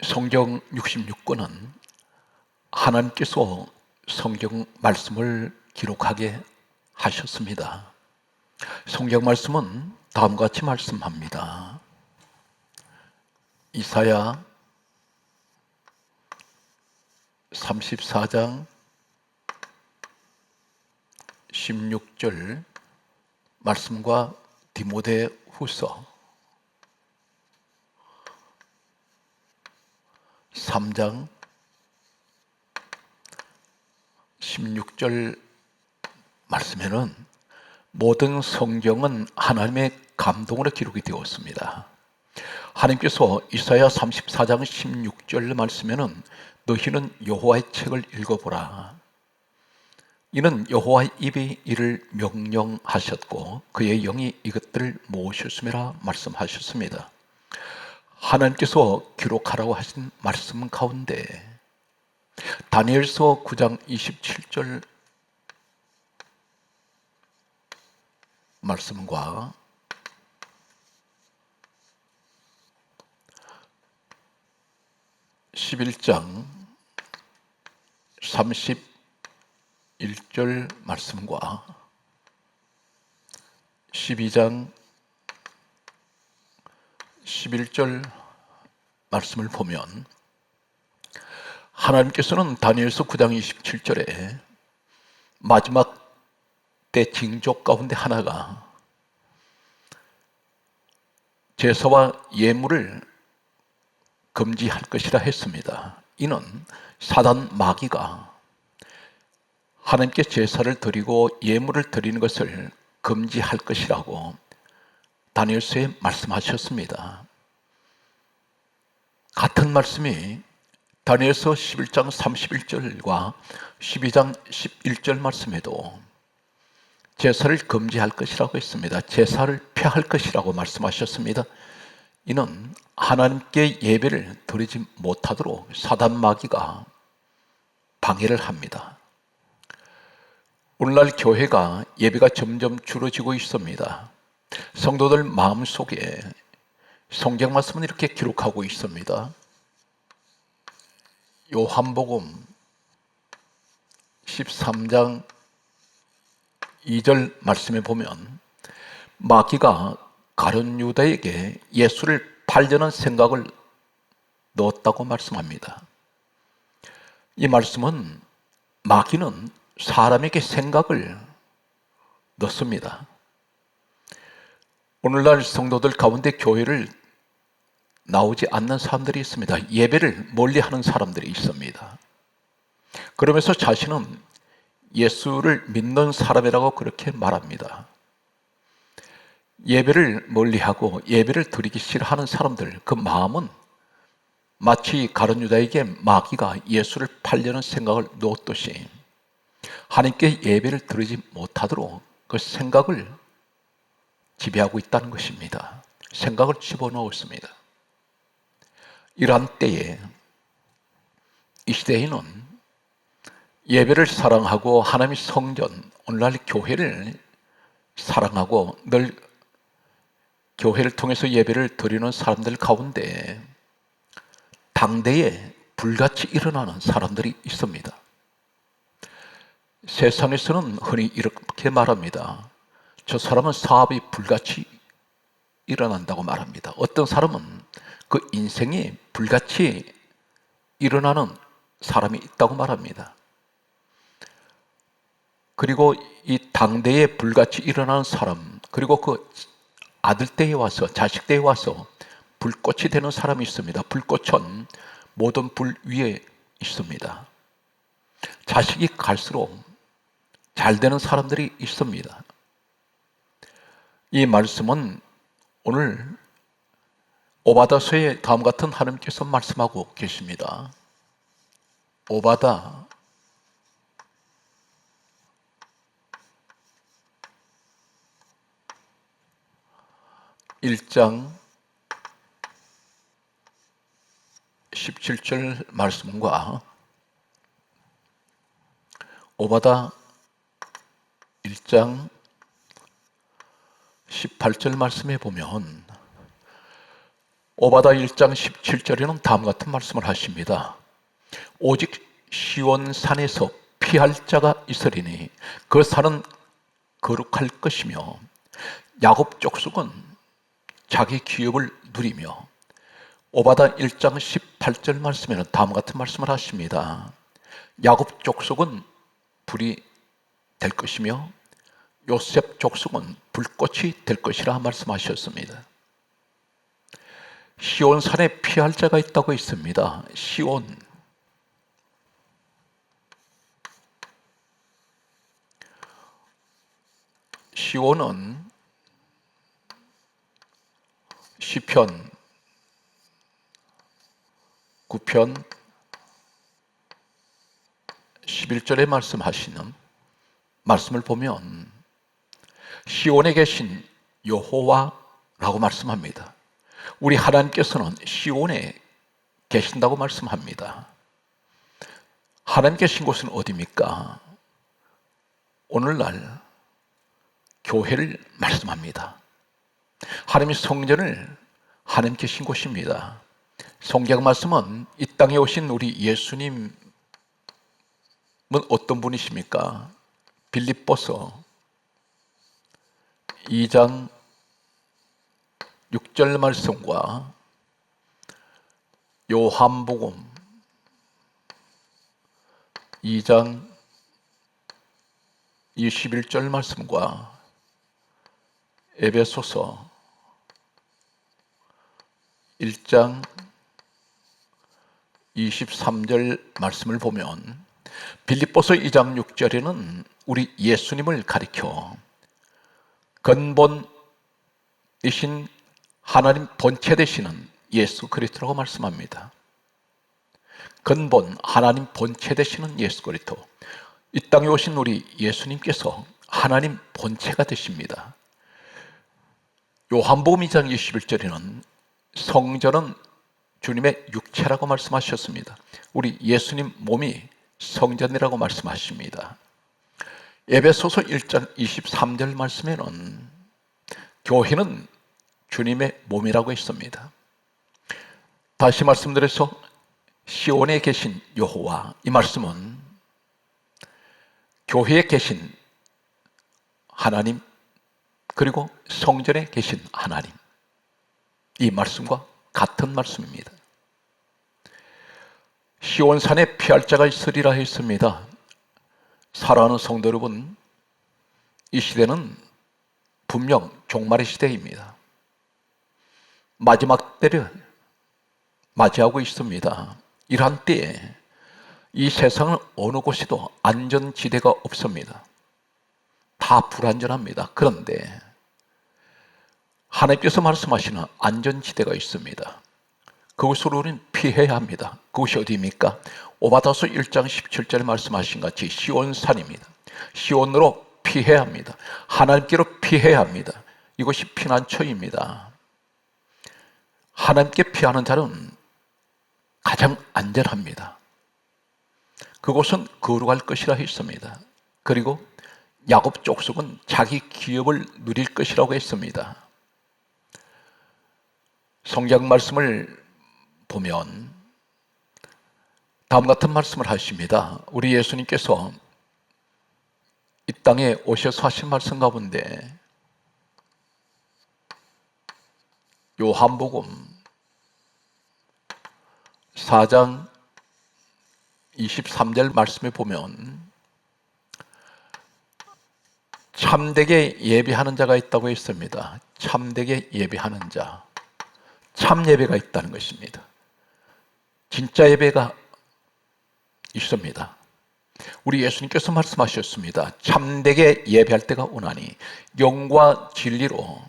성경 66권은 하나님께서 성경 말씀을 기록하게 하셨습니다. 성경 말씀은 다음과 같이 말씀합니다. 이사야 34장 16절 말씀과 디모데 후서 3장 16절 말씀에는 모든 성경은 하나님의 감동으로 기록이 되었습니다. 하나님께서 이사야 34장 16절 말씀에는 너희는 여호와의 책을 읽어보라. 이는 여호와의 입이 이를 명령하셨고 그의 영이 이것들을 모으셨음이라 말씀하셨습니다. 하나님께서 기록하라고 하신 말씀 가운데 다니엘서 9장 27절 말씀과 11장 31절 말씀과 12장 11절 말씀을 보면 하나님께서는 다니엘서 9장 27절에 마지막 때 징조 가운데 하나가 제사와 예물을 금지할 것이라 했습니다. 이는 사단 마귀가 하나님께 제사를 드리고 예물을 드리는 것을 금지할 것이라고 다니엘서에 말씀하셨습니다. 같은 말씀이 다니엘서 11장 31절과 12장 11절 말씀에도 제사를 금지할 것이라고 했습니다. 제사를 폐할 것이라고 말씀하셨습니다. 이는 하나님께 예배를 드리지 못하도록 사단 마귀가 방해를 합니다. 오늘날 교회가 예배가 점점 줄어지고 있습니다. 성도들 마음속에 성경 말씀은 이렇게 기록하고 있습니다. 요한복음 13장 2절 말씀에 보면 마귀가 가룟 유다에게 예수를 팔려는 생각을 넣었다고 말씀합니다. 이 말씀은 마귀는 사람에게 생각을 넣습니다. 오늘날 성도들 가운데 교회를 나오지 않는 사람들이 있습니다. 예배를 멀리하는 사람들이 있습니다. 그러면서 자신은 예수를 믿는 사람이라고 그렇게 말합니다. 예배를 멀리하고 예배를 드리기 싫어하는 사람들, 그 마음은 마치 가룟 유다에게 마귀가 예수를 팔려는 생각을 놓았듯이 하나님께 예배를 드리지 못하도록 그 생각을 지배하고 있다는 것입니다. 생각을 집어넣었습니다. 이러한 때에 이 시대에는 예배를 사랑하고 하나님의 성전, 오늘날 교회를 사랑하고 늘 교회를 통해서 예배를 드리는 사람들 가운데 당대에 불같이 일어나는 사람들이 있습니다. 세상에서는 흔히 이렇게 말합니다. 저 사람은 사업이 불같이 일어난다고 말합니다. 어떤 사람은 그 인생이 불같이 일어나는 사람이 있다고 말합니다. 그리고 이 당대에 불같이 일어나는 사람, 그리고 그 아들 때에 와서, 자식 때에 와서 불꽃이 되는 사람이 있습니다. 불꽃은 모든 불 위에 있습니다. 자식이 갈수록 잘 되는 사람들이 있습니다. 이 말씀은 오늘 오바다서에 다음 같은 하나님께서 말씀하고 계십니다. 오바다 1장 17절 말씀과 오바다 1장 18절 말씀에 보면 오바다 1장 17절에는 다음과 같은 말씀을 하십니다. 오직 시온산에서 피할 자가 있으리니 그 산은 거룩할 것이며 야곱 족속은 자기 기업을 누리며, 오바다 1장 18절 말씀에는 다음과 같은 말씀을 하십니다. 야곱 족속은 불이 될 것이며 요셉 족속은 불꽃이 될 것이라 말씀하셨습니다. 시온산에 피할 자가 있다고 했습니다. 시온은 시편 9편 11절에 말씀하시는 말씀을 보면 시온에 계신 여호와라고 말씀합니다. 우리 하나님께서는 시온에 계신다고 말씀합니다. 하나님 계신 곳은 어디입니까? 오늘날 교회를 말씀합니다. 하나님의 성전을 하나님 계신 곳입니다. 성경 말씀은 이 땅에 오신 우리 예수님은 어떤 분이십니까? 빌립보서 2장 6절 말씀과 요한복음 2장 21절 말씀과 에베소서 1장 23절 말씀을 보면 빌립보서 2장 6절에는 우리 예수님을 가리켜 근본이신 하나님 본체 되시는 예수 그리스도라고 말씀합니다. 근본 하나님 본체 되시는 예수 그리스도, 이 땅에 오신 우리 예수님께서 하나님 본체가 되십니다. 요한복음 2장 21절에는 성전은 주님의 육체라고 말씀하셨습니다. 우리 예수님 몸이 성전이라고 말씀하십니다. 에베소서 1장 23절 말씀에는 교회는 주님의 몸이라고 했습니다. 다시 말씀드려서 시온에 계신 여호와, 이 말씀은 교회에 계신 하나님 그리고 성전에 계신 하나님, 이 말씀과 같은 말씀입니다. 시온산에 피할 자가 있으리라 했습니다. 사랑하는 성도 여러분, 이 시대는 분명 종말의 시대입니다. 마지막 때를 맞이하고 있습니다. 이러한 때에 이 세상은 어느 곳에도 안전지대가 없습니다. 다 불안전합니다. 그런데 하나님께서 말씀하시는 안전지대가 있습니다. 그곳으로 우리는 피해야 합니다. 그곳이 어디입니까? 오바다서 1장 17절에 말씀하신 같이 시온산입니다. 시온으로 피해야 합니다. 하나님께로 피해야 합니다. 이것이 피난처입니다. 하나님께 피하는 자는 가장 안전합니다. 그곳은 거룩할 것이라 했습니다. 그리고 야곱 족속은 자기 기업을 누릴 것이라고 했습니다. 성경 말씀을 보면 다음 같은 말씀을 하십니다. 우리 예수님께서 이 땅에 오셔서 하신 말씀 가운데 요한복음 4장 23절 말씀에 보면 참되게 예배하는 자가 있다고 했습니다. 참되게 예배하는 자, 참 예배가 있다는 것입니다. 진짜 예배가 있습니다. 우리 예수님께서 말씀하셨습니다. 참되게 예배할 때가 오나니 영과 진리로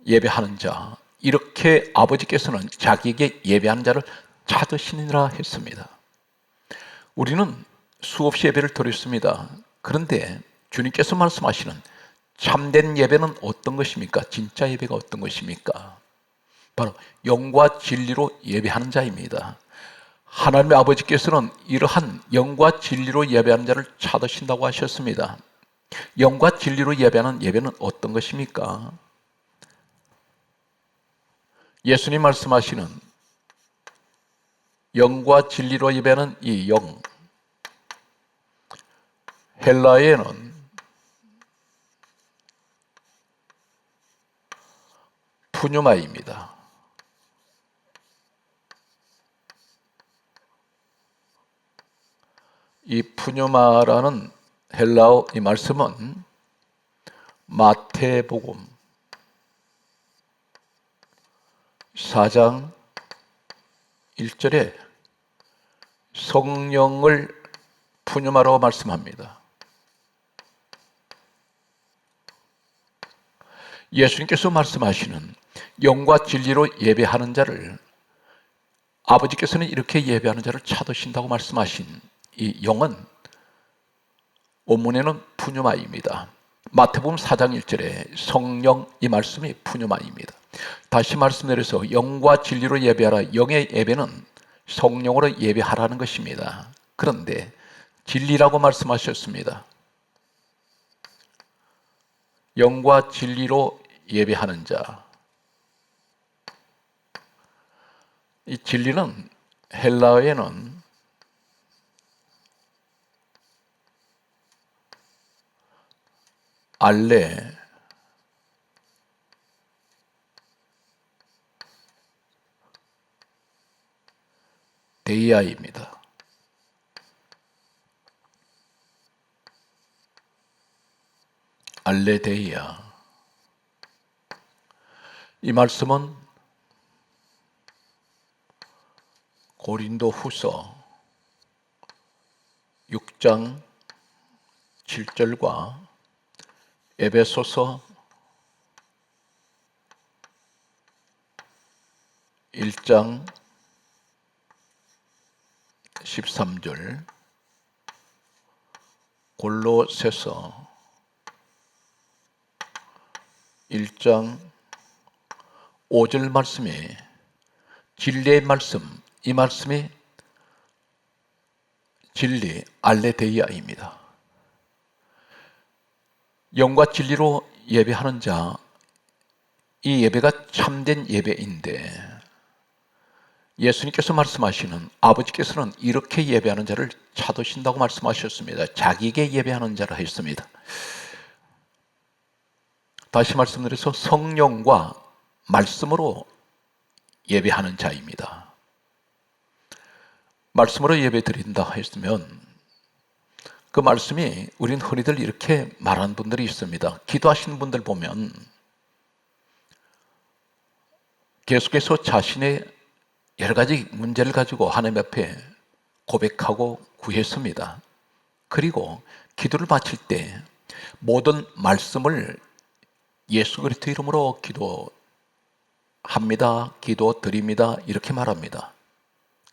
예배하는 자, 이렇게 아버지께서는 자기에게 예배하는 자를 찾으시니라 했습니다. 우리는 수없이 예배를 드렸습니다. 그런데 주님께서 말씀하시는 참된 예배는 어떤 것입니까? 진짜 예배가 어떤 것입니까? 바로 영과 진리로 예배하는 자입니다. 하나님의 아버지께서는 이러한 영과 진리로 예배하는 자를 찾으신다고 하셨습니다. 영과 진리로 예배하는 예배는 어떤 것입니까? 예수님 말씀하시는 영과 진리로 예배하는 이 영, 헬라어에는 푸뉴마입니다. 이 푸뉴마라는 헬라어 이 말씀은 마태복음 4장 1절에 성령을 푸뉴마로 말씀합니다. 예수님께서 말씀하시는 영과 진리로 예배하는 자를 아버지께서는 이렇게 예배하는 자를 찾으신다고 말씀하신 이 영은 원문에는 푸뉴마입니다. 마태복음 4장 1절에 성령 이 말씀이 푸뉴마입니다. 다시 말씀드려서 영과 진리로 예배하라. 영의 예배는 성령으로 예배하라는 것입니다. 그런데 진리라고 말씀하셨습니다. 영과 진리로 예배하는 자. 이 진리는 헬라어에는 알레, 데이아입니다. 알레데이아. 이 말씀은 고린도 후서 6장 7절과 에베소서 1장 13절, 골로새서 1장 5절 말씀이 진리의 말씀, 이 말씀이 진리 알레데이아입니다. 영과 진리로 예배하는 자, 이 예배가 참된 예배인데 예수님께서 말씀하시는 아버지께서는 이렇게 예배하는 자를 찾으신다고 말씀하셨습니다. 자기에게 예배하는 자라 했습니다. 다시 말씀드려서 성령과 말씀으로 예배하는 자입니다. 말씀으로 예배 드린다 했으면 그 말씀이 우린 흔히들 이렇게 말하는 분들이 있습니다. 기도하시는 분들 보면 계속해서 자신의 여러 가지 문제를 가지고 하나님 앞에 고백하고 구했습니다. 그리고 기도를 바칠 때 모든 말씀을 예수 그리스도 이름으로 기도합니다. 기도드립니다. 이렇게 말합니다.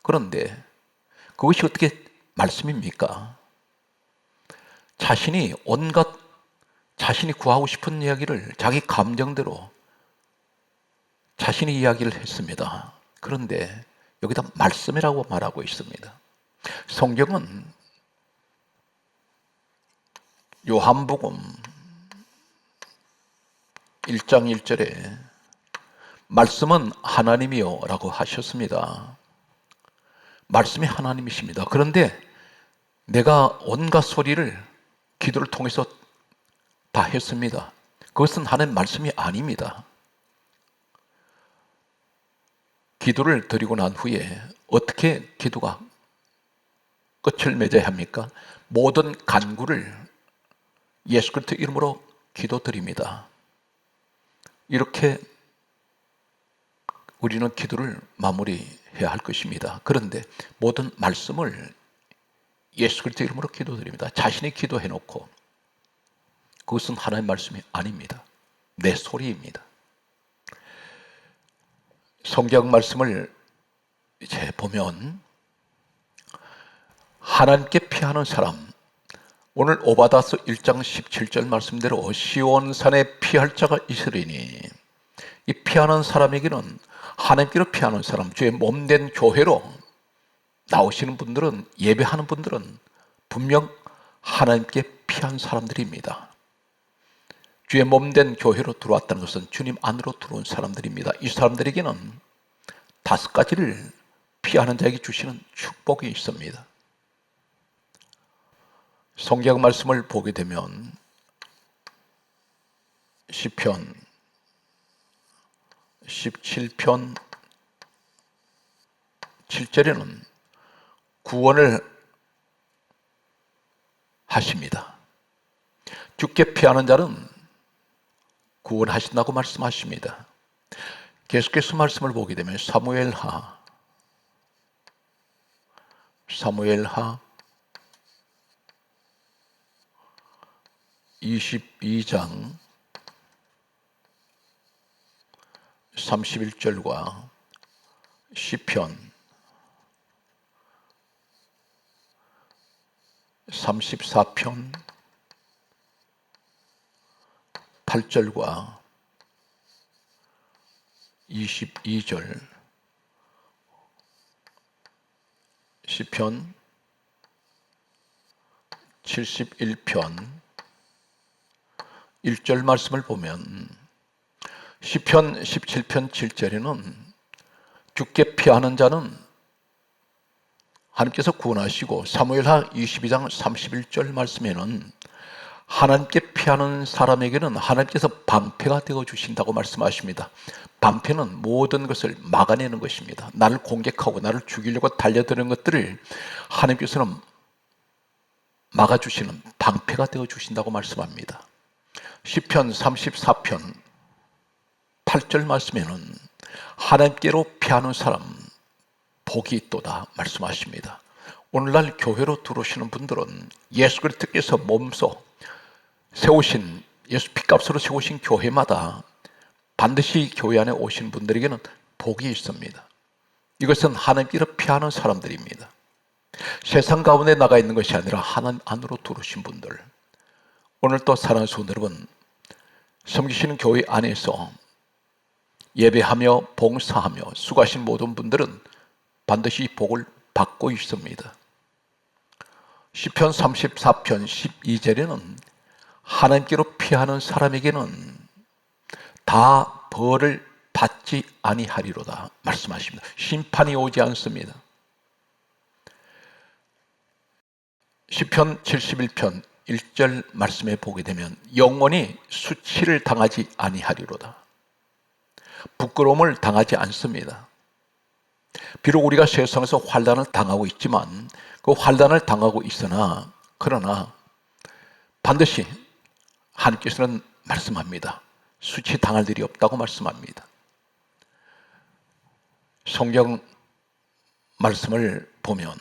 그런데 그것이 어떻게 말씀입니까? 자신이 온갖 자신이 구하고 싶은 이야기를 자기 감정대로 자신이 이야기를 했습니다. 그런데 여기다 말씀이라고 말하고 있습니다. 성경은 요한복음 1장 1절에 말씀은 하나님이요 라고 하셨습니다. 말씀이 하나님이십니다. 그런데 내가 온갖 소리를 기도를 통해서 다 했습니다. 그것은 하나님 말씀이 아닙니다. 기도를 드리고 난 후에 어떻게 기도가 끝을 맺어야 합니까? 모든 간구를 예수 그리스도 이름으로 기도드립니다. 이렇게 우리는 기도를 마무리해야 할 것입니다. 그런데 모든 말씀을 예수 그리스도 이름으로 기도드립니다. 자신이 기도해놓고 그것은 하나님의 말씀이 아닙니다. 내 소리입니다. 성경 말씀을 이제 보면 하나님께 피하는 사람, 오늘 오바다서 1장 17절 말씀대로 시온산에 피할 자가 있으리니, 이 피하는 사람에게는 하나님께로 피하는 사람, 주의 몸된 교회로 나오시는 분들은, 예배하는 분들은 분명 하나님께 피한 사람들입니다. 주의 몸된 교회로 들어왔다는 것은 주님 안으로 들어온 사람들입니다. 이 사람들에게는 5가지를 피하는 자에게 주시는 축복이 있습니다. 성경 말씀을 보게 되면 시편 17편 7절에는 구원을 하십니다. 주께 피하는 자는 구원하신다고 말씀하십니다. 계속해서 말씀을 보게 되면 사무엘하 22장 31절과 시편 34편 8절과 22절, 시편 71편 1절 말씀을 보면 시편 17편 7절에는 주께 피하는 자는 하나님께서 구원하시고, 사무엘하 22장 31절 말씀에는 하나님께 피하는 사람에게는 하나님께서 방패가 되어 주신다고 말씀하십니다. 방패는 모든 것을 막아내는 것입니다. 나를 공격하고 나를 죽이려고 달려드는 것들을 하나님께서는 막아주시는 방패가 되어 주신다고 말씀합니다. 시편 34편 8절 말씀에는 하나님께로 피하는 사람 복이 있도다 말씀하십니다. 오늘날 교회로 들어오시는 분들은 예수 그리스도께서 몸소 세우신, 예수 피값으로 세우신 교회마다 반드시 교회 안에 오신 분들에게는 복이 있습니다. 이것은 하나님께로 피하는 사람들입니다. 세상 가운데 나가 있는 것이 아니라 하나님 안으로 들어오신 분들, 오늘 또 사랑하는 성도 여러분, 섬기시는 교회 안에서 예배하며 봉사하며 수고하신 모든 분들은 반드시 복을 받고 있습니다. 시편 34편 12절에는 하나님께로 피하는 사람에게는 다 벌을 받지 아니하리로다 말씀하십니다. 심판이 오지 않습니다. 시편 71편 1절 말씀에 보게 되면 영원히 수치를 당하지 아니하리로다. 부끄러움을 당하지 않습니다. 비록 우리가 세상에서 환난을 당하고 있지만 그 환난을 당하고 있으나, 그러나 반드시 하나님께서는 말씀합니다. 수치 당할 일이 없다고 말씀합니다. 성경 말씀을 보면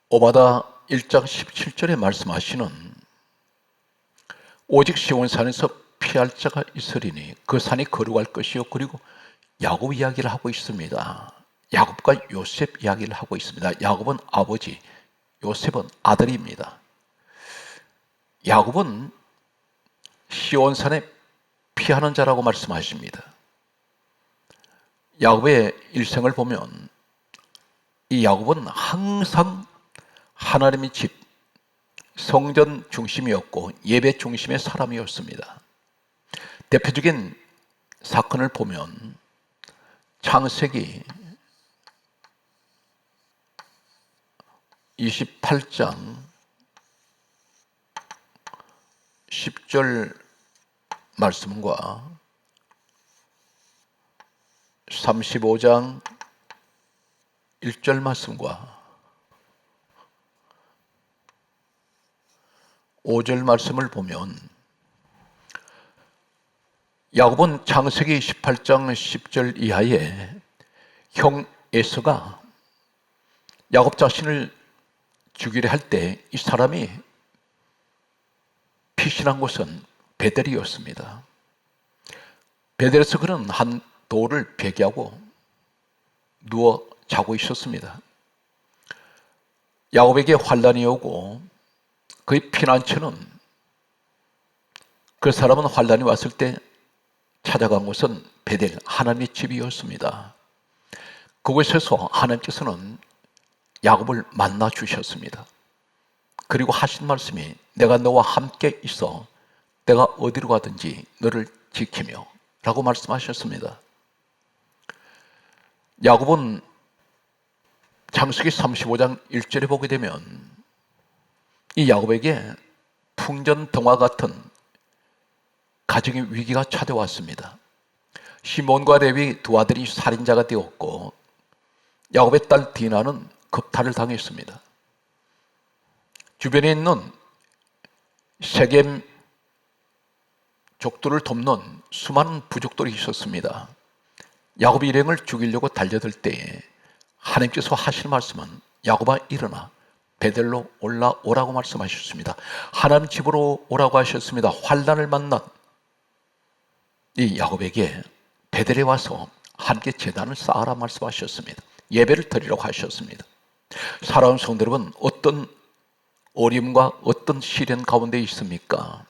오바다 1장 17절에 말씀하시는 오직 시온산에서 피할 자가 있으리니 그 산이 거룩할 것이요, 그리고 야곱 이야기를 하고 있습니다. 야곱과 요셉 이야기를 하고 있습니다. 야곱은 아버지, 요셉은 아들입니다. 야곱은 시온산에 피하는 자라고 말씀하십니다. 야곱의 일생을 보면 이 야곱은 항상 하나님의 집, 성전 중심이었고 예배 중심의 사람이었습니다. 대표적인 사건을 보면 창세기 28장 10절 말씀과 35장 1절 말씀과 5절 말씀을 보면 야곱은 창세기 18장 10절 이하에 형 에서가 야곱 자신을 죽이려 할 때 이 사람이 피신한 곳은 베델이었습니다. 베델에서 그는 한 돌을 베개하고 누워 자고 있었습니다. 야곱에게 환난이 오고 그의 피난처는, 그 사람은 환난이 왔을 때 찾아간 곳은 베델, 하나님의 집이었습니다. 그곳에서 하나님께서는 야곱을 만나 주셨습니다. 그리고 하신 말씀이 내가 너와 함께 있어 내가 어디로 가든지 너를 지키며 라고 말씀하셨습니다. 야곱은 창세기 35장 1절에 보게 되면 이 야곱에게 풍전등화 같은 가정의 위기가 찾아왔습니다. 시몬과 레위 두 아들이 살인자가 되었고 야곱의 딸 디나는 겁탈을 당했습니다. 주변에 있는 세겜 족들을 돕는 수많은 부족들이 있었습니다. 야곱이 일행을 죽이려고 달려들 때에 하나님께서 하실 말씀은 야곱아 일어나 베델로 올라오라고 말씀하셨습니다. 하나님 집으로 오라고 하셨습니다. 환난을 만난 이 야곱에게 베델에 와서 함께 제단을 쌓아라 말씀하셨습니다. 예배를 드리라고 하셨습니다. 사랑하는 성도 여러분, 어떤 어려움과 어떤 시련 가운데 있습니까?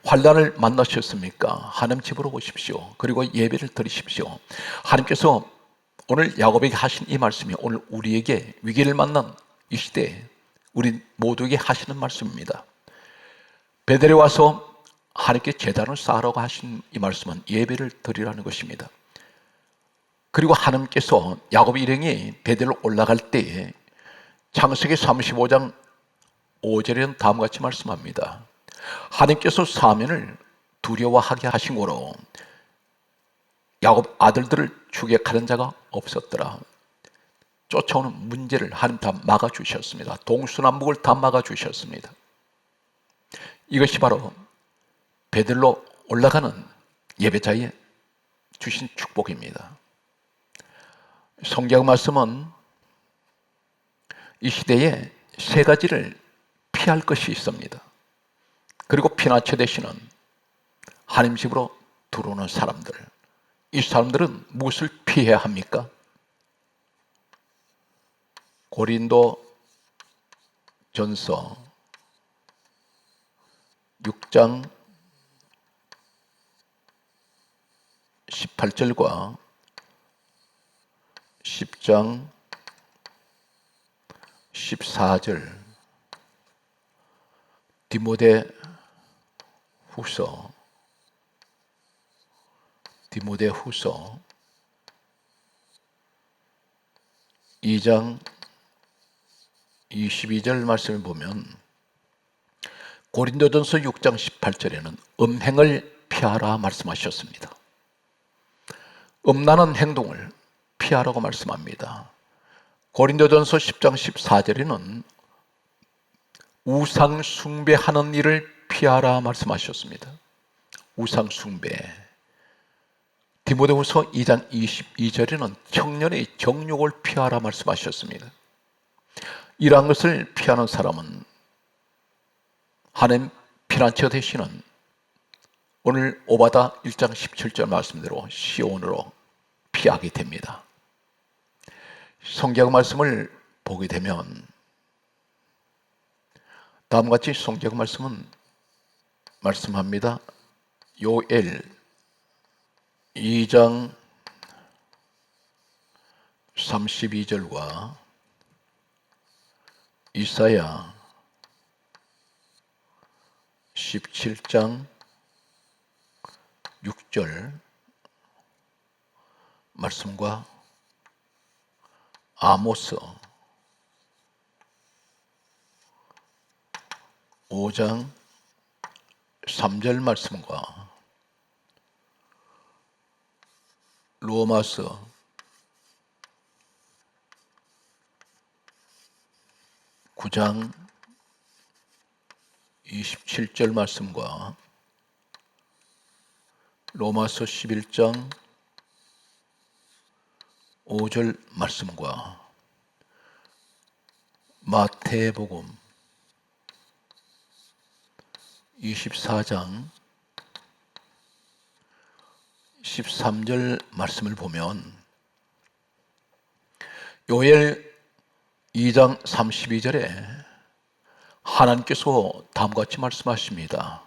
환난을 만나셨습니까? 하나님 집으로 오십시오. 그리고 예배를 드리십시오. 하나님께서 오늘 야곱에게 하신 이 말씀이 오늘 우리에게 위기를 만난 이 시대에 우리 모두에게 하시는 말씀입니다. 베델에 와서 하나님께 제단을 쌓으라고 하신 이 말씀은 예배를 드리라는 것입니다. 그리고 하나님께서 야곱 일행이 베델로 올라갈 때에 창세기 35장 5절에는 다음과 같이 말씀합니다. 하나님께서 사면을 두려워하게 하신 거로 야곱 아들들을 추격하는 자가 없었더라. 쫓아오는 문제를 하나님 다 막아주셨습니다. 동서남북을 다 막아주셨습니다. 이것이 바로 베들로 올라가는 예배자의 주신 축복입니다. 성경 말씀은 이 시대에 세 가지를 피할 것이 있습니다. 그리고 피난처 되시는 하나님 집으로 들어오는 사람들, 이 사람들은 무엇을 피해야 합니까? 고린도 전서 6장 18절과 10장 14절, 디모데 후서 2장 22절 말씀을 보면 고린도전서 6장 18절에는 음행을 피하라 말씀하셨습니다. 음란한 행동을 피하라고 말씀합니다. 고린도전서 10장 14절에는 우상 숭배하는 일을 피하라 말씀하셨습니다. 우상 숭배. 디모데후서 2장 22절에는 청년의 정욕을 피하라 말씀하셨습니다. 이러한 것을 피하는 사람은 하나님 피난처 되시는 오늘 오바다 1장 17절 말씀대로 시온으로 피하게 됩니다. 성경 말씀을 보게 되면 다음과 같이 성경 말씀은 말씀합니다. 요엘 2장 32절과 이사야 17장 6절 말씀과 아모스 5장 3절 말씀과 로마서 9장 27절 말씀과 로마서 11장 5절 말씀과 마태복음 24장 13절 말씀을 보면 요엘 2장 32절에 하나님께서 다음과 같이 말씀하십니다.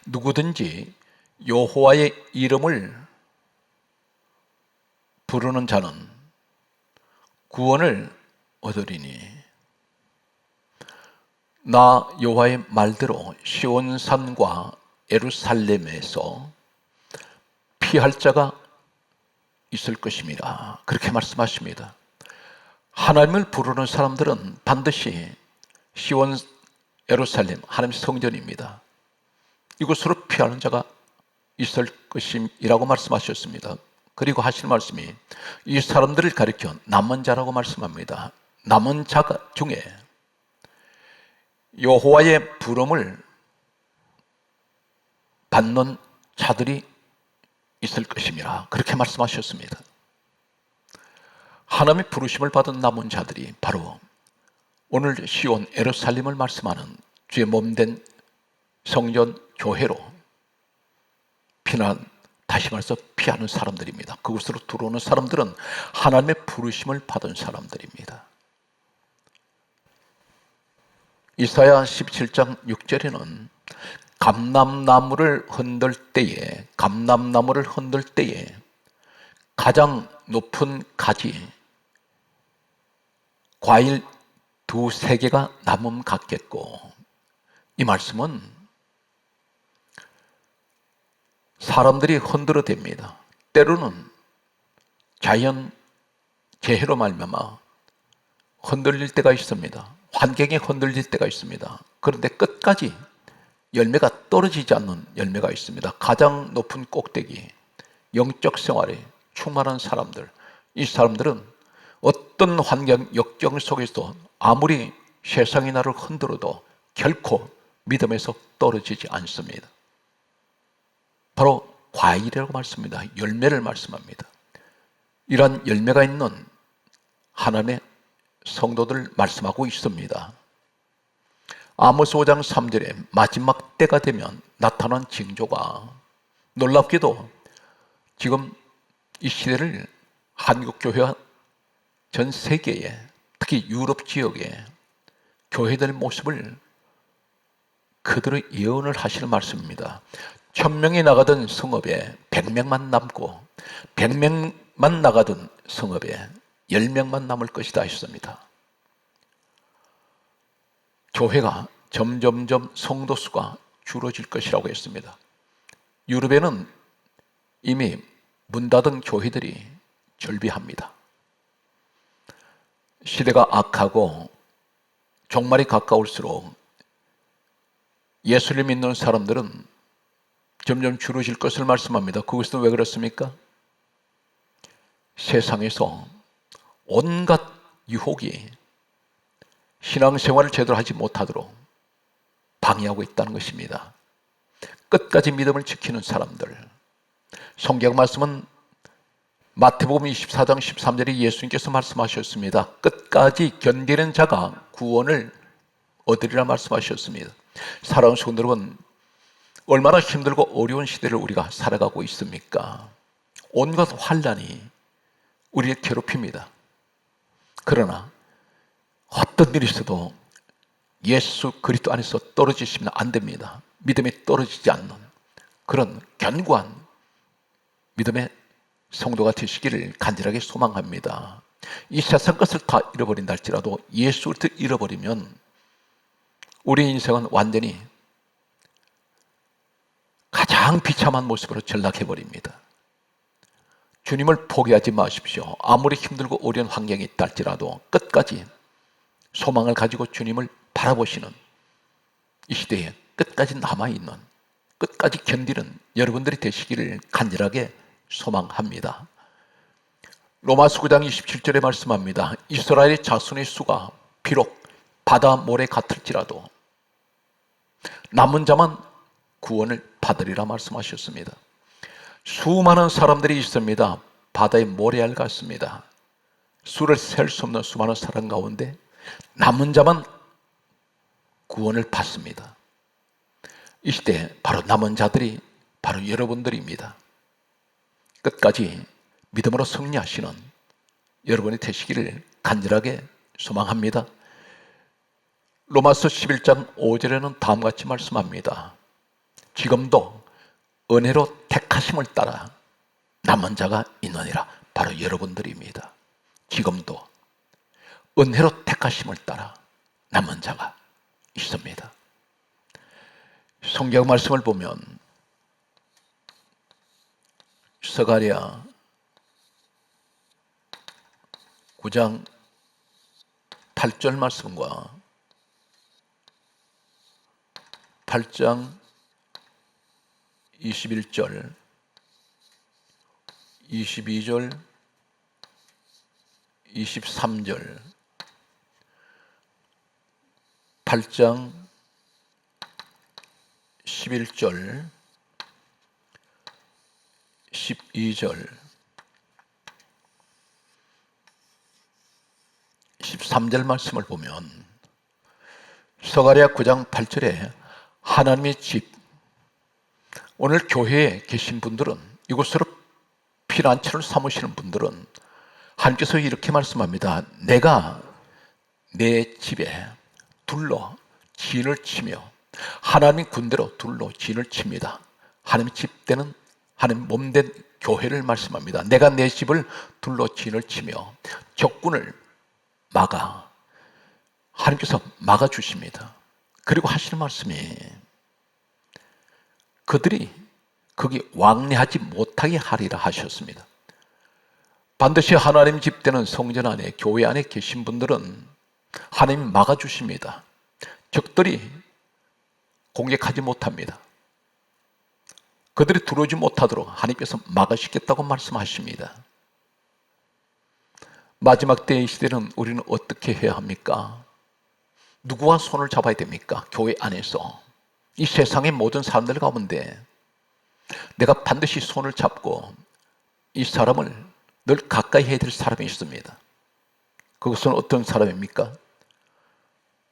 누구든지 여호와의 이름을 부르는 자는 구원을 얻으리니 나 여호와의 말대로 시온산과 예루살렘에서 피할 자가 있을 것입니다. 그렇게 말씀하십니다. 하나님을 부르는 사람들은 반드시 시온 예루살렘 하나님 성전입니다. 이곳으로 피하는 자가 있을 것임이라고 말씀하셨습니다. 그리고 하실 말씀이 이 사람들을 가리켜 남은 자라고 말씀합니다. 남은 자 중에 여호와의 부름을 받는 자들이 있을 것입니다. 그렇게 말씀하셨습니다. 하나님의 부르심을 받은 남은 자들이 바로 오늘 시온 예루살렘을 말씀하는 주의 몸된 성전 교회로 다시 말해서 피하는 사람들입니다. 그곳으로 들어오는 사람들은 하나님의 부르심을 받은 사람들입니다. 이사야 17장 6절에는 감람나무를 흔들 때에 가장 높은 가지 과일 2-3개가 남음 같겠고, 이 말씀은 사람들이 흔들어댑니다. 때로는 자연 재해로 말미암아 흔들릴 때가 있습니다. 환경이 흔들릴 때가 있습니다. 그런데 끝까지 열매가 떨어지지 않는 열매가 있습니다. 가장 높은 꼭대기, 영적 생활에 충만한 사람들, 이 사람들은 어떤 환경, 역경 속에서 아무리 세상이 나를 흔들어도 결코 믿음에서 떨어지지 않습니다. 바로 과일이라고 말씀합니다. 열매를 말씀합니다. 이러한 열매가 있는 하나님의 성도들 말씀하고 있습니다. 아모스 5장 3절에 마지막 때가 되면 나타난 징조가, 놀랍게도 지금 이 시대를 한국교회와 전 세계에, 특히 유럽 지역의 교회들 모습을 그대로 예언을 하시는 말씀입니다. 1000명이 나가던 성읍에 100명만 남고 100명만 나가던 성읍에 10명만 남을 것이다 했습니다. 교회가 점점점 성도 수가 줄어질 것이라고 했습니다. 유럽에는 이미 문 닫은 교회들이 절비합니다. 시대가 악하고 종말이 가까울수록 예수를 믿는 사람들은 점점 줄어질 것을 말씀합니다. 그것은 왜 그렇습니까? 세상에서 온갖 유혹이 신앙생활을 제대로 하지 못하도록 방해하고 있다는 것입니다. 끝까지 믿음을 지키는 사람들, 성경 말씀은 마태복음 24장 13절에 예수님께서 말씀하셨습니다. 끝까지 견디는 자가 구원을 얻으리라 말씀하셨습니다. 사랑하는 성도 여러분, 얼마나 힘들고 어려운 시대를 우리가 살아가고 있습니까? 온갖 환난이 우리를 괴롭힙니다. 그러나 어떤 일이 있어도 예수 그리스도 안에서 떨어지시면 안 됩니다. 믿음이 떨어지지 않는 그런 견고한 믿음의 성도가 되시기를 간절하게 소망합니다. 이 세상 것을 다 잃어버린다 할지라도 예수를 잃어버리면 우리 인생은 완전히 가장 비참한 모습으로 전락해버립니다. 주님을 포기하지 마십시오. 아무리 힘들고 어려운 환경이 있다 할지라도 끝까지 소망을 가지고 주님을 바라보시는 이 시대에 끝까지 남아있는, 끝까지 견디는 여러분들이 되시기를 간절하게 소망합니다. 로마서 9장 27절에 말씀합니다. 이스라엘의 자손의 수가 비록 바다 모래 같을지라도 남은 자만 구원을 받으리라 말씀하셨습니다. 수많은 사람들이 있습니다. 바다의 모래알 같습니다. 수를 셀 수 없는 수많은 사람 가운데 남은 자만 구원을 받습니다. 이 시대에 바로 남은 자들이 바로 여러분들입니다. 끝까지 믿음으로 승리하시는 여러분이 되시기를 간절하게 소망합니다. 로마서 11장 5절에는 다음과 같이 말씀합니다. 지금도 은혜로 택하심을 따라 남은 자가 있느니라. 바로 여러분들입니다. 지금도 은혜로 택하심을 따라 남은 자가 있습니다. 성경 말씀을 보면 스가랴 9장 8절 말씀과 8장 21절, 22절, 23절, 8장 11절, 12절, 13절 말씀을 보면 스가랴 9장 8절에 하나님의 집, 오늘 교회에 계신 분들은, 이곳으로 피난처를 삼으시는 분들은 하나님께서 이렇게 말씀합니다. 내가 내 집에 둘러 진을 치며, 하나님 군대로 둘러 진을 칩니다. 하나님의 집되는 하나님 몸된 교회를 말씀합니다. 내가 내 집을 둘러 진을 치며 적군을 막아, 하나님께서 막아주십니다. 그리고 하시는 말씀이 그들이 거기 왕래하지 못하게 하리라 하셨습니다. 반드시 하나님 집되는 성전 안에, 교회 안에 계신 분들은 하나님 막아주십니다. 적들이 공격하지 못합니다. 그들이 들어오지 못하도록 하나님께서 막으시겠다고 말씀하십니다. 마지막 때의 시대는 우리는 어떻게 해야 합니까? 누구와 손을 잡아야 됩니까? 교회 안에서. 이 세상의 모든 사람들 가운데 내가 반드시 손을 잡고 이 사람을 늘 가까이 해야 될 사람이 있습니다. 그것은 어떤 사람입니까?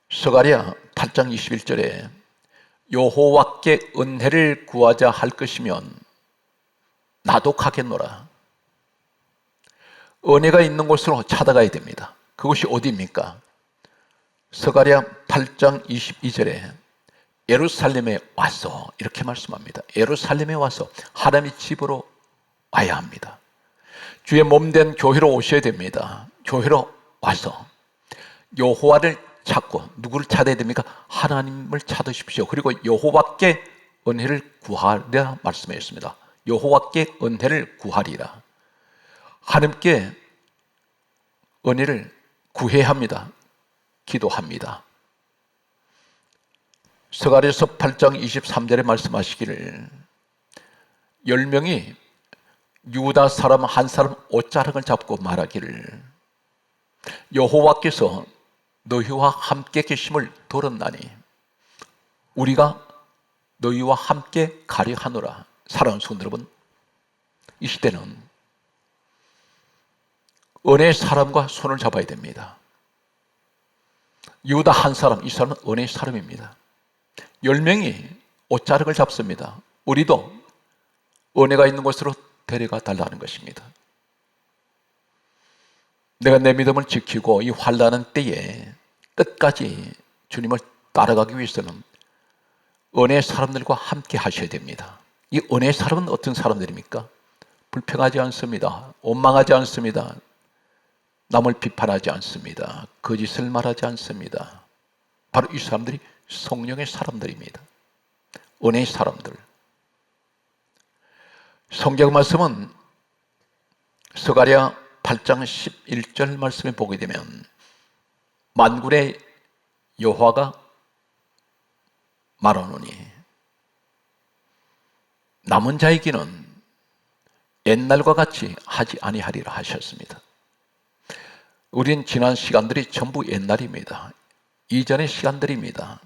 스가랴 8장 21절에 여호와께 은혜를 구하자 할 것이면 나도 가겠노라. 은혜가 있는 곳으로 찾아가야 됩니다. 그것이 어디입니까? 스가랴 8장 22절에 예루살렘에 와서 이렇게 말씀합니다. 예루살렘에 와서 하나님의 집으로 와야 합니다. 주의 몸된 교회로 오셔야 됩니다. 교회로 와서 여호와를 찾고, 누구를 찾아야 됩니까? 하나님을 찾으십시오. 그리고 여호와께 은혜를 구하리라 말씀하셨습니다. 여호와께 은혜를 구하리라. 하나님께 은혜를 구해야 합니다. 기도합니다. 스가랴서 8장 23절에 말씀하시기를 10명이 유다 사람 한 사람 옷자락을 잡고 말하기를 여호와께서 너희와 함께 계심을 들었나니 우리가 너희와 함께 가려 하노라. 사랑하는 성도 여러분, 이 시대는 은혜의 사람과 손을 잡아야 됩니다. 유다 한 사람, 이 사람은 은혜의 사람입니다. 10명이 옷자락을 잡습니다. 우리도 은혜가 있는 곳으로 데려가 달라는 것입니다. 내가 내 믿음을 지키고 이 환난한 때에 끝까지 주님을 따라가기 위해서는 은혜의 사람들과 함께 하셔야 됩니다. 이 은혜의 사람은 어떤 사람들입니까? 불평하지 않습니다. 원망하지 않습니다. 남을 비판하지 않습니다. 거짓을 말하지 않습니다. 바로 이 사람들이 성령의 사람들입니다. 은혜의 사람들. 성경 말씀은 스가랴 8장 11절 말씀에 보게 되면 만군의 여호와가 말하노니 남은 자에게는 옛날과 같이 하지 아니하리라 하셨습니다. 우린 지난 시간들이 전부 옛날입니다. 이전의 시간들입니다.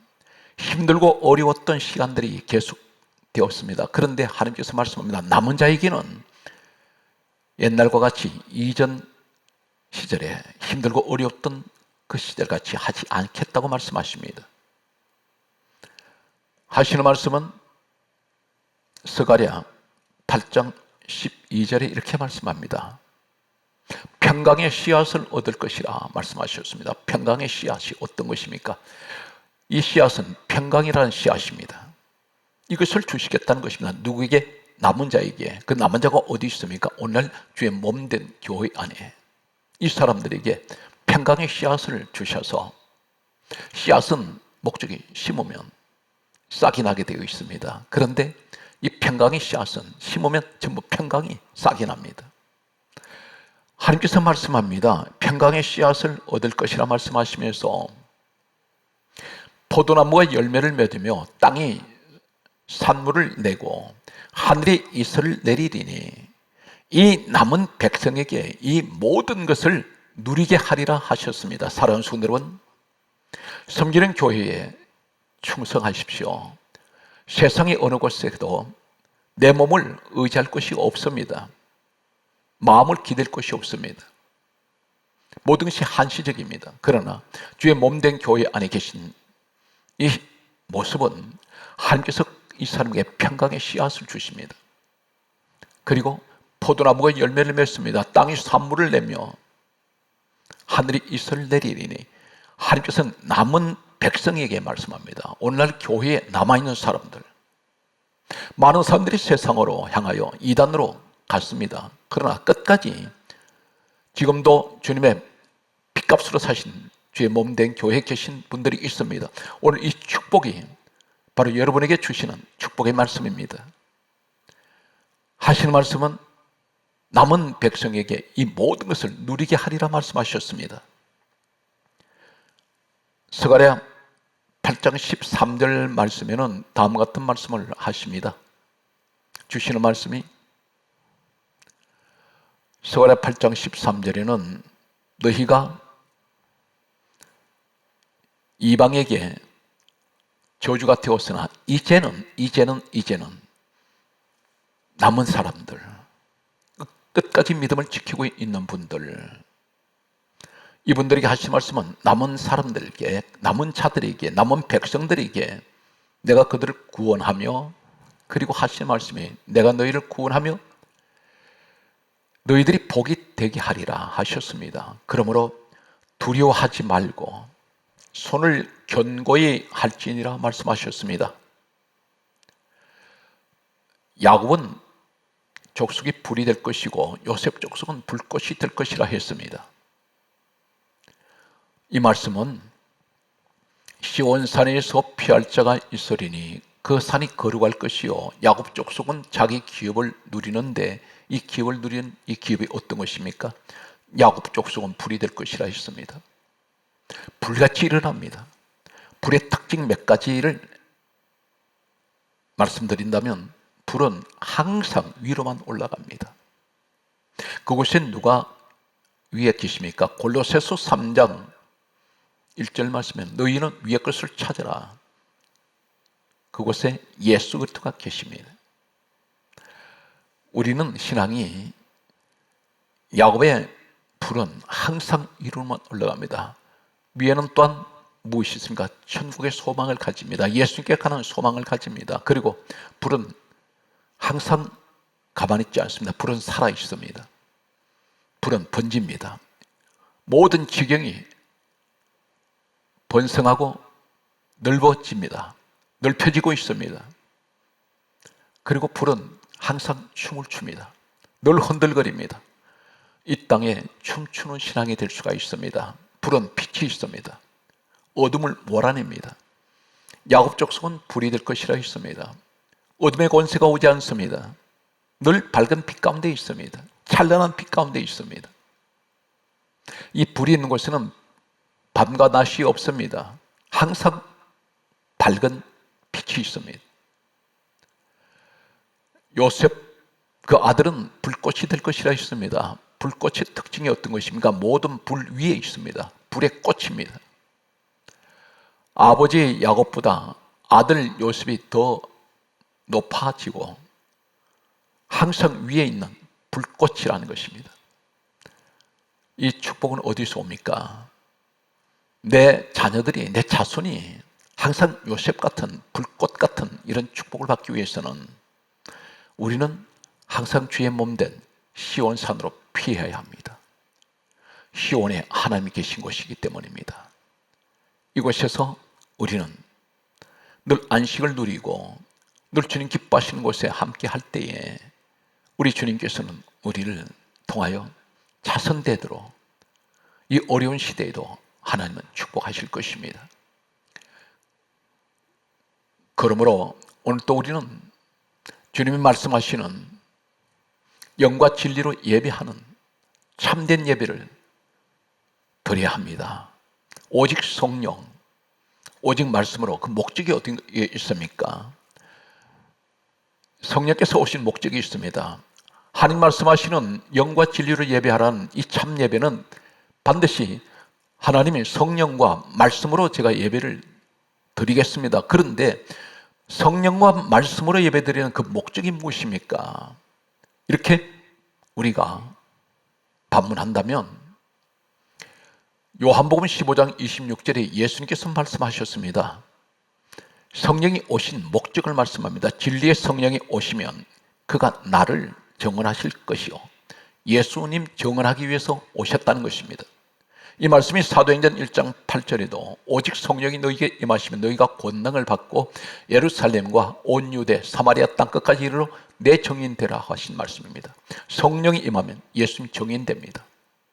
힘들고 어려웠던 시간들이 계속되었습니다. 그런데 하나님께서 말씀합니다. 남은 자에게는 옛날과 같이 이전 시절에 힘들고 어려웠던 그 시절같이 하지 않겠다고 말씀하십니다. 하시는 말씀은 스가랴 8장 12절에 이렇게 말씀합니다. 평강의 씨앗을 얻을 것이라 말씀하셨습니다. 평강의 씨앗이 어떤 것입니까? 이 씨앗은 평강이라는 씨앗입니다. 이것을 주시겠다는 것입니다. 누구에게? 남은 자에게. 그 남은 자가 어디 있습니까? 오늘 주의 몸된 교회 안에 이 사람들에게 평강의 씨앗을 주셔서, 씨앗은 목적이 심으면 싹이 나게 되어 있습니다. 그런데 이 평강의 씨앗은 심으면 전부 평강이 싹이 납니다. 하나님께서 말씀합니다. 평강의 씨앗을 얻을 것이라 말씀하시면서 포도나무가 열매를 맺으며 땅이 산물을 내고 하늘이 이슬을 내리리니 이 남은 백성에게 이 모든 것을 누리게 하리라 하셨습니다. 사랑하는 성도 여러분, 섬기는 교회에 충성하십시오. 세상의 어느 곳에도 내 몸을 의지할 것이 없습니다. 마음을 기댈 것이 없습니다. 모든 것이 한시적입니다. 그러나 주의 몸된 교회 안에 계신 이 모습은 하나님께서 이 사람에게 평강의 씨앗을 주십니다. 그리고 포도나무가 열매를 맺습니다. 땅이 산물을 내며 하늘이 이슬을 내리리니 하나님께서는 남은 백성에게 말씀합니다. 오늘날 교회에 남아있는 사람들, 많은 사람들이 세상으로 향하여 이단으로 갔습니다. 그러나 끝까지 지금도 주님의 핏값으로 사신 주의 몸된 교회에 계신 분들이 있습니다. 오늘 이 축복이 바로 여러분에게 주시는 축복의 말씀입니다. 하시는 말씀은 남은 백성에게 이 모든 것을 누리게 하리라 말씀하셨습니다. 스가랴 8장 13절 말씀에는 다음과 같은 말씀을 하십니다. 주시는 말씀이 스가랴 8장 13절에는 너희가 이방에게 저주가 되었으나 이제는 남은 사람들, 끝까지 믿음을 지키고 있는 분들, 이분들에게 하신 말씀은 남은 사람들에게, 남은 자들에게, 남은 백성들에게 내가 그들을 구원하며, 그리고 하신 말씀이 내가 너희를 구원하며 너희들이 복이 되게 하리라 하셨습니다. 그러므로 두려워하지 말고 손을 견고히 할지니라 말씀하셨습니다. 야곱은 족속이 불이 될 것이고 요셉 족속은 불꽃이 될 것이라 했습니다. 이 말씀은 시온산에서 피할 자가 있으리니 그 산이 거룩할 것이요 야곱 족속은 자기 기업을 누리는데 이 기업을 누리는 이 기업이 어떤 것입니까? 야곱 족속은 불이 될 것이라 했습니다. 불같이 일어납니다. 불의 특징 몇 가지를 말씀드린다면 불은 항상 위로만 올라갑니다. 그곳에 누가 위에 계십니까? 골로새서 3장 1절 말씀에 너희는 위의 것을 찾으라. 그곳에 예수 그리스도가 계십니다. 우리는 신앙이 야곱의 불은 항상 위로만 올라갑니다. 위에는 또한 무엇이 있습니까? 천국의 소망을 가집니다. 예수님께 가는 소망을 가집니다. 그리고 불은 항상 가만히 있지 않습니다. 불은 살아 있습니다. 불은 번집니다. 모든 지경이 번성하고 넓어집니다. 넓혀지고 있습니다. 그리고 불은 항상 춤을 춥니다. 늘 흔들거립니다. 이 땅에 춤추는 신앙이 될 수가 있습니다. 불은 빛이 있습니다. 어둠을 몰아냅니다. 야곱 족속은 불이 될 것이라 했습니다. 어둠의 권세가 오지 않습니다. 늘 밝은 빛 가운데 있습니다. 찬란한 빛 가운데 있습니다. 이 불이 있는 곳에는 밤과 낮이 없습니다. 항상 밝은 빛이 있습니다. 요셉 그 아들은 불꽃이 될 것이라 했습니다. 불꽃의 특징이 어떤 것입니까? 모든 불 위에 있습니다. 불의 꽃입니다. 아버지 야곱보다 아들 요셉이 더 높아지고 항상 위에 있는 불꽃이라는 것입니다. 이 축복은 어디서 옵니까? 내 자녀들이, 내 자손이 항상 요셉 같은 불꽃 같은 이런 축복을 받기 위해서는 우리는 항상 주의 몸된 시온산으로 피해야 합니다. 시온에 하나님이 계신 곳이기 때문입니다. 이곳에서 우리는 늘 안식을 누리고 늘 주님 기뻐하시는 곳에 함께 할 때에 우리 주님께서는 우리를 통하여 자선되도록 이 어려운 시대에도 하나님은 축복하실 것입니다. 그러므로 오늘 또 우리는 주님이 말씀하시는 영과 진리로 예배하는 참된 예배를 드려야 합니다. 오직 성령, 오직 말씀으로. 그 목적이 어디에 있습니까? 성령께서 오신 목적이 있습니다. 하나님 말씀하시는 영과 진리로 예배하라는 이 참 예배는 반드시 하나님의 성령과 말씀으로 제가 예배를 드리겠습니다. 그런데 성령과 말씀으로 예배드리는 그 목적이 무엇입니까? 이렇게 우리가 반문한다면 요한복음 15장 26절에 예수님께서 말씀하셨습니다. 성령이 오신 목적을 말씀합니다. 진리의 성령이 오시면 그가 나를 정언하실 것이요, 예수님 정언하기 위해서 오셨다는 것입니다. 이 말씀이 사도행전 1장 8절에도 오직 성령이 너희에게 임하시면 너희가 권능을 받고 예루살렘과 온 유대 사마리아 땅끝까지 이르러 내 증인 되라 하신 말씀입니다. 성령이 임하면 예수님 증인됩니다.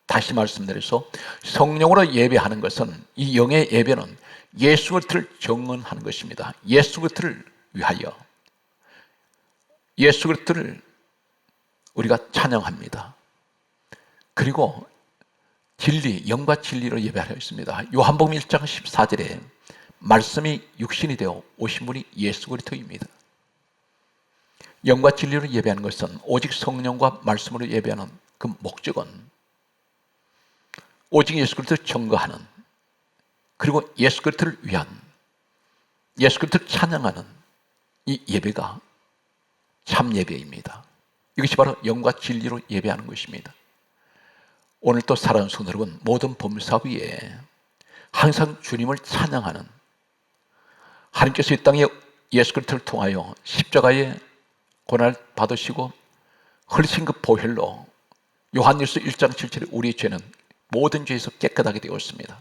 다시 말씀드려서 성령으로 예배하는 것은, 이 영의 예배는 예수 그리스도를 증언하는 것입니다. 예수 그리스도를 위하여 예수 그리스도를 우리가 찬양합니다. 그리고 진리, 영과 진리로 예배하려 했습니다. 요한복음 1장 14절에 말씀이 육신이 되어 오신 분이 예수 그리스도입니다. 영과 진리로 예배하는 것은, 오직 성령과 말씀으로 예배하는 그 목적은 오직 예수 그리스도를 증거하는, 그리고 예수 그리스도를 위한, 예수 그리스도를 찬양하는 이 예배가 참 예배입니다. 이것이 바로 영과 진리로 예배하는 것입니다. 오늘 또 사랑하는 성도 여러분, 모든 범사 위에 항상 주님을 찬양하는, 하나님께서 이 땅에 예수 그리스도를 통하여 십자가의 고난을 받으시고 흘리신 그 보혈로 요한일서 1장 7절에 우리의 죄는 모든 죄에서 깨끗하게 되었습니다.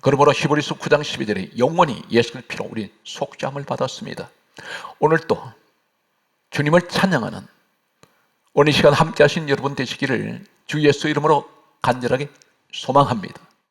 그러므로 히브리서 9장 12절에 영원히 예수 그리스도의 피로 우리 속죄함을 받았습니다. 오늘 또 주님을 찬양하는 오늘 이 시간 함께 하신 여러분 되시기를 주 예수 이름으로 간절하게 소망합니다.